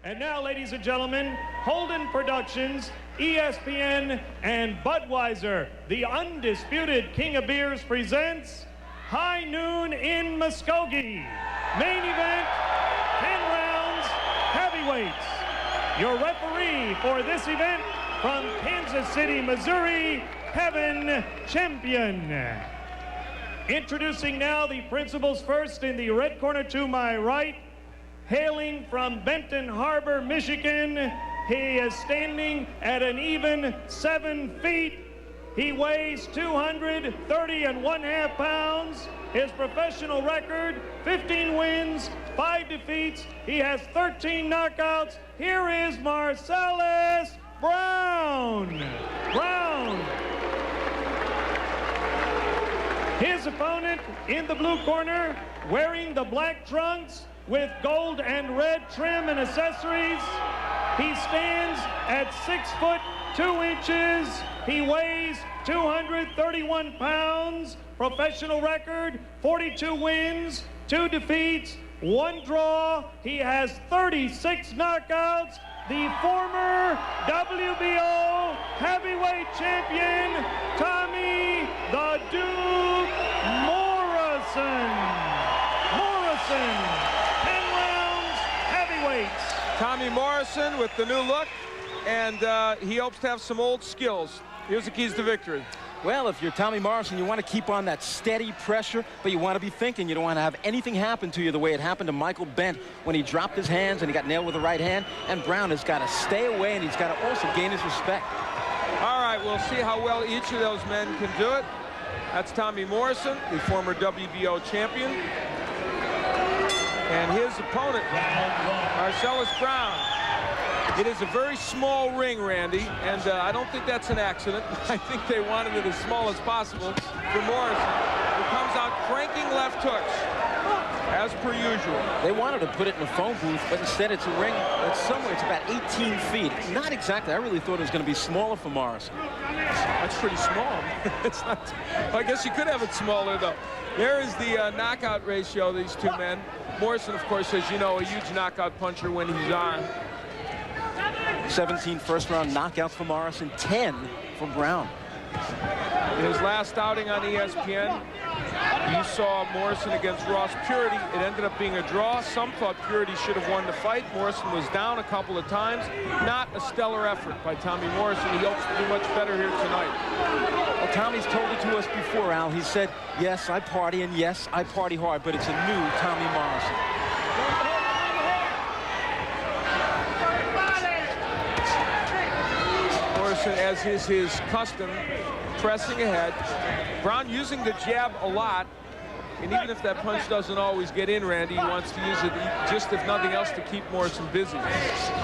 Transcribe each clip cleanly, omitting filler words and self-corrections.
And now, ladies and gentlemen, Holden Productions, ESPN, and Budweiser, the undisputed king of beers, presents High Noon in Muskogee. Main event, 10 rounds, heavyweights. Your referee for this event from Kansas City, Missouri, Kevin Champion. Introducing now the principals first in the red corner to my right. Hailing from Benton Harbor, Michigan, he is standing at an even 7 feet. He weighs 230.5 pounds. His professional record, 15 wins, 5 defeats. He has 13 knockouts. Here is Marselles Brown. His opponent in the blue corner, wearing the black trunks with gold and red trim and accessories. He stands at 6 foot 2 inches. He weighs 231 pounds. Professional record, 42 wins, 2 defeats, 1 draw. He has 36 knockouts. The former WBO heavyweight champion, Tommy the Duke Morrison. 10 rounds, heavyweights. Tommy Morrison with the new look, and he hopes to have some old skills. Here's the keys to victory. Well, if you're Tommy Morrison, you want to keep on that steady pressure, but you want to be thinking. You don't want to have anything happen to you the way it happened to Michael Bent when he dropped his hands and he got nailed with the right hand. And Brown has got to stay away, and he's got to also gain his respect. All right, we'll see how well each of those men can do it. That's Tommy Morrison, the former WBO champion. And his opponent, Marselles Brown. It is a very small ring, Randy, and I don't think that's an accident. I think they wanted it as small as possible for Morrison, who comes out cranking left hooks, as per usual. They wanted to put it in a phone booth, but instead it's a ring that's somewhere, it's about 18 feet. Not exactly. I really thought it was going to be smaller for Morrison. That's pretty small. It's not. I guess you could have it smaller, though. There is the knockout ratio of these two men. Morrison, of course, as you know, a huge knockout puncher when he's on. 17 first-round knockouts for Morrison, 10 for Brown. In his last outing on ESPN, you saw Morrison against Ross Purity. It ended up being a draw. Some thought Purity should have won the fight. Morrison was down a couple of times. Not a stellar effort by Tommy Morrison. He hopes to do much better here tonight. Well, Tommy's told it to us before, Al. He said, yes, I party, and yes, I party hard, but it's a new Tommy Morrison. As is his custom, pressing ahead. Brown using the jab a lot, and even if that punch doesn't always get in, Randy, he wants to use it just, if nothing else, to keep Morrison busy.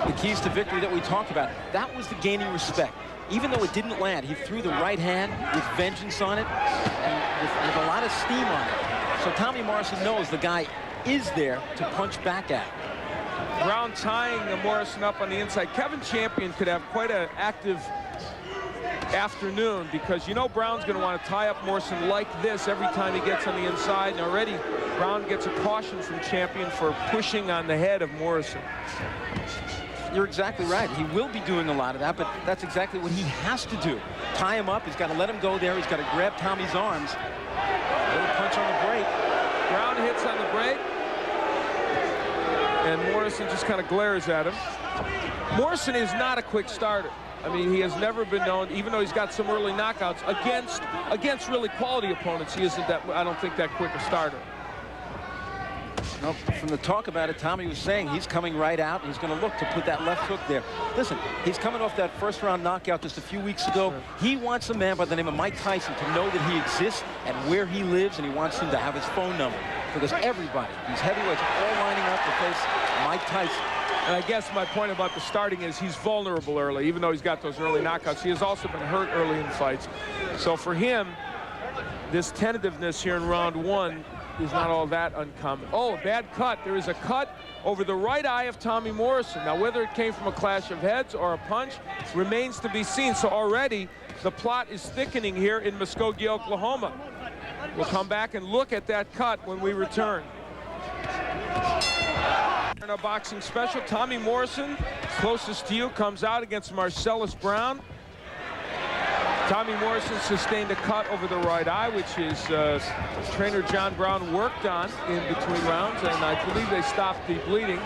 The keys to victory that we talked about, that was the gaining respect. Even though it didn't land, he threw the right hand with vengeance on it and with a lot of steam on it. So Tommy Morrison knows the guy is there to punch back at. Brown tying Morrison up on the inside. Kevin Champion could have quite an active afternoon, because you know Brown's going to want to tie up Morrison like this every time he gets on the inside, and already Brown gets a caution from Champion for pushing on the head of Morrison. You're exactly right. He will be doing a lot of that, but that's exactly what he has to do. Tie him up. He's got to let him go there. He's got to grab Tommy's arms. A little punch on the break. Brown hits on the break, and Morrison just kind of glares at him. Morrison is not a quick starter. I mean, he has never been known, even though he's got some early knockouts, against really quality opponents, he isn't that, I don't think, that quick a starter. No, from the talk about it, Tommy was saying he's coming right out, and he's going to look to put that left hook there. Listen, he's coming off that first-round knockout just a few weeks ago. He wants a man by the name of Mike Tyson to know that he exists and where he lives, and he wants him to have his phone number, because everybody, these heavyweights, are all lining up to face Mike Tyson. And I guess my point about the starting is he's vulnerable early, even though he's got those early knockouts. He has also been hurt early in fights. So for him, this tentativeness here in round 1 is not all that uncommon. Oh, bad cut. There is a cut over the right eye of Tommy Morrison. Now, whether it came from a clash of heads or a punch remains to be seen. So already the plot is thickening here in Muskogee, Oklahoma. We'll come back and look at that cut when we return. In a boxing special, Tommy Morrison, closest to you, comes out against Marcellus Brown. Tommy Morrison sustained a cut over the right eye, which his trainer John Brown worked on in between rounds, and I believe they stopped the bleeding.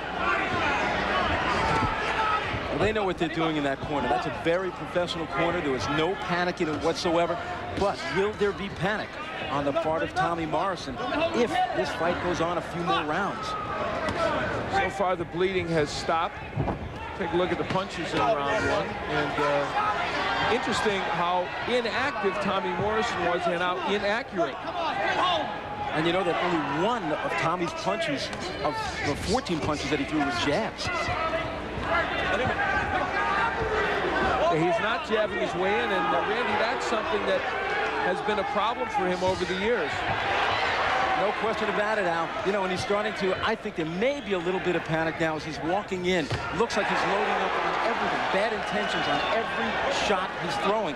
Well, they know what they're doing in that corner. That's a very professional corner. There was no panic in it whatsoever. But will there be panic on the part of Tommy Morrison if this fight goes on a few more rounds? So far, the bleeding has stopped. Take a look at the punches in round one. And interesting how inactive Tommy Morrison was and how inaccurate. And you know that only one of Tommy's punches, of the 14 punches that he threw, was jabs. He's not jabbing his way in, and Randy, that's something that has been a problem for him over the years. No question about it, Al. You know, when he's starting to, I think there may be a little bit of panic now as he's walking in. Looks like he's loading up on everything. Bad intentions on every shot he's throwing.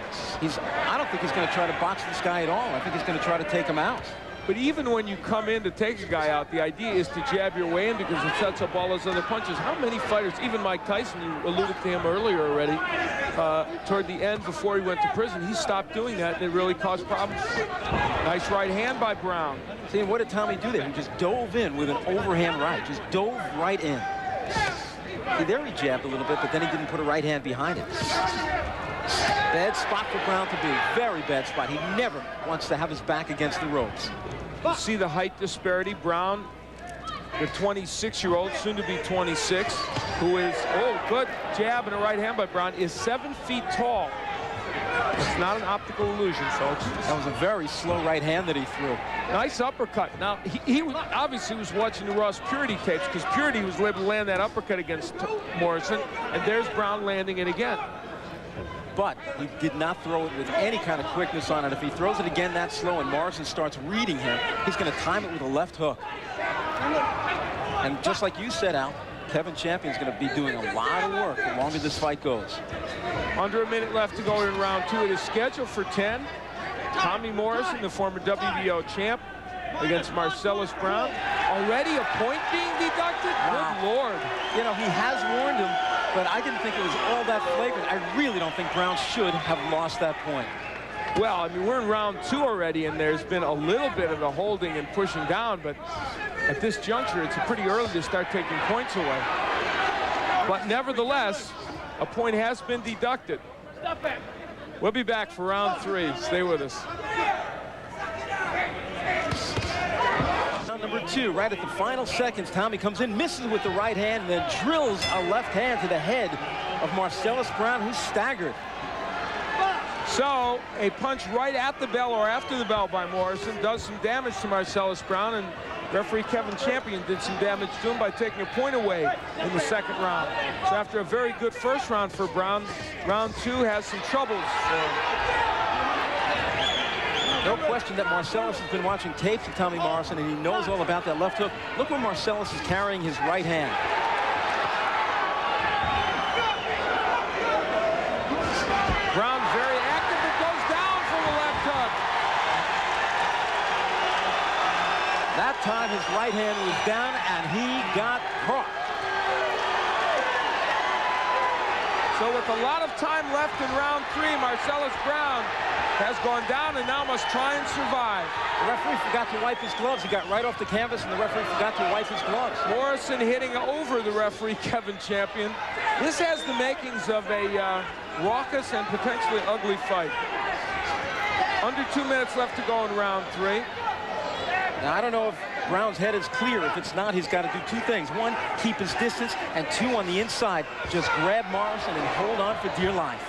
I don't think he's going to try to box this guy at all. I think he's going to try to take him out. But even when you come in to take a guy out, the idea is to jab your way in because it sets up all those other punches. How many fighters, even Mike Tyson, you alluded to him earlier already, toward the end before he went to prison, he stopped doing that, and it really caused problems. Nice right hand by Brown. See, what did Tommy do there? He just dove in with an overhand right. Just dove right in. See, there he jabbed a little bit, but then he didn't put a right hand behind it. Bad spot for Brown to be. Very bad spot. He never wants to have his back against the ropes. You see the height disparity. Brown, the 26-year-old, soon to be 26, who is, oh, good jab and a right hand by Brown, is 7 feet tall. It's not an optical illusion, folks. That was a very slow right hand that he threw. Nice uppercut. Now, he obviously was watching the Ross Purity tapes because Purity was able to land that uppercut against Morrison, and there's Brown landing it again. But he did not throw it with any kind of quickness on it. If he throws it again that slow and Morrison starts reading him, he's going to time it with a left hook. And just like you said, Al, Kevin Champion's going to be doing a lot of work the longer this fight goes. Under a minute left to go in round two. It is scheduled for 10. Tommy Morrison, the former WBO champ, against Marcellus Brown. Already a point being deducted? Wow. Good Lord. You know, he has warned him, but I didn't think it was all that flagrant. I really don't think Brown should have lost that point. Well, I mean, we're in round two already, and there's been a little bit of the holding and pushing down, but at this juncture, it's pretty early to start taking points away. But nevertheless, a point has been deducted. We'll be back for round three. Stay with us. Round number two, right at the final seconds, Tommy comes in, misses with the right hand, and then drills a left hand to the head of Marcellus Brown, who's staggered. So, a punch right at the bell or after the bell by Morrison does some damage to Marcellus Brown, and referee Kevin Champion did some damage to him by taking a point away in the second round. So after a very good first round for Brown, round two has some troubles for him. No question that Marcellus has been watching tapes of Tommy Morrison, and he knows all about that left hook. Look where Marcellus is carrying his right hand. Brown very active, but goes down for the left hook. That time his right hand was down, and he got caught. So with a lot of time left in round three, Marcellus Brown has gone down and now must try and survive. The referee forgot to wipe his gloves. He got right off the canvas, and the referee forgot to wipe his gloves. Morrison hitting over the referee, Kevin Champion. This has the makings of a raucous and potentially ugly fight. Under 2 minutes left to go in round three. Now, I don't know if Brown's head is clear. If it's not, he's got to do two things. One, keep his distance, and two, on the inside, just grab Morrison and hold on for dear life.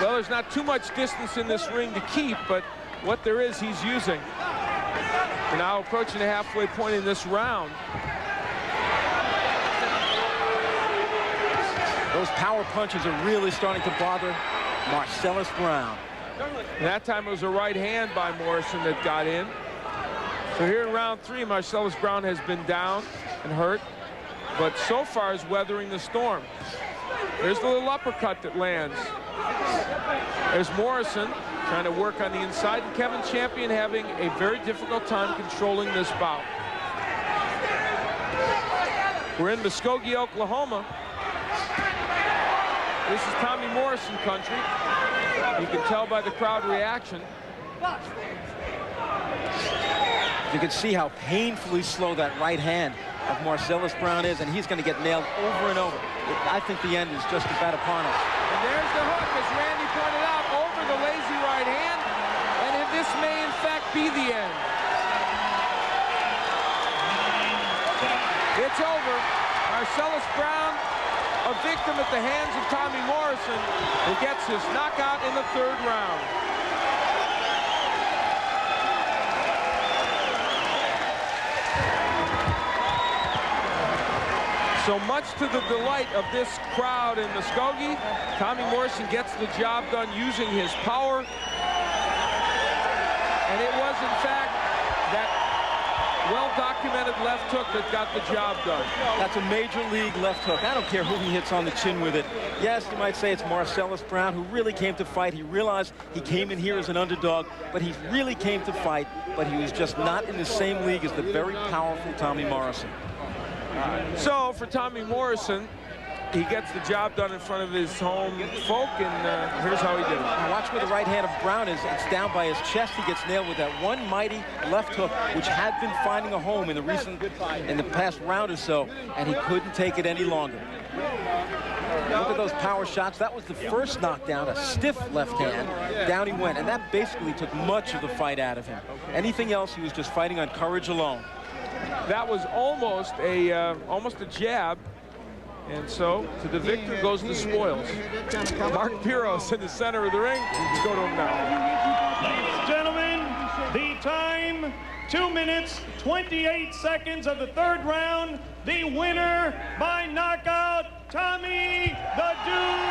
Well, there's not too much distance in this ring to keep, but what there is, he's using. We're now approaching the halfway point in this round. Those power punches are really starting to bother Marcellus Brown. And that time it was a right hand by Morrison that got in. So here in round three, Marcellus Brown has been down and hurt, but so far is weathering the storm. There's the little uppercut that lands. There's Morrison trying to work on the inside, and Kevin Champion having a very difficult time controlling this bout. We're in Muskogee, Oklahoma. This is Tommy Morrison country. You can tell by the crowd reaction. You can see how painfully slow that right hand of Marselles Brown is, and he's going to get nailed over and over. I think the end is just about upon us. And there's the hook, as Randy pointed out, over the lazy right hand. And this may, in fact, be the end. It's over. Marselles Brown, a victim at the hands of Tommy Morrison, who gets his knockout in the 3rd round. So much to the delight of this crowd in Muskogee, Tommy Morrison gets the job done using his power. And it was, in fact, that well-documented left hook that got the job done. That's a major league left hook. I don't care who he hits on the chin with it. Yes, you might say it's Marselles Brown, who really came to fight. He realized he came in here as an underdog, but he really came to fight, but he was just not in the same league as the very powerful Tommy Morrison. So for Tommy Morrison, he gets the job done in front of his home folk, and here's how he did it. Now watch where the right hand of Brown is. It's down by his chest. He gets nailed with that one mighty left hook, which had been finding a home in the past round or so, and he couldn't take it any longer. Look at those power shots. That was the first knockdown, a stiff left hand. Down he went, and that basically took much of the fight out of him. Anything else, he was just fighting on courage alone. That was almost a jab, and so to the victor goes the spoils. Mark Piros in the center of the ring. Let's go to him now. Ladies and gentlemen, the time, 2 minutes, 28 seconds of the 3rd round. The winner by knockout, Tommy the Dude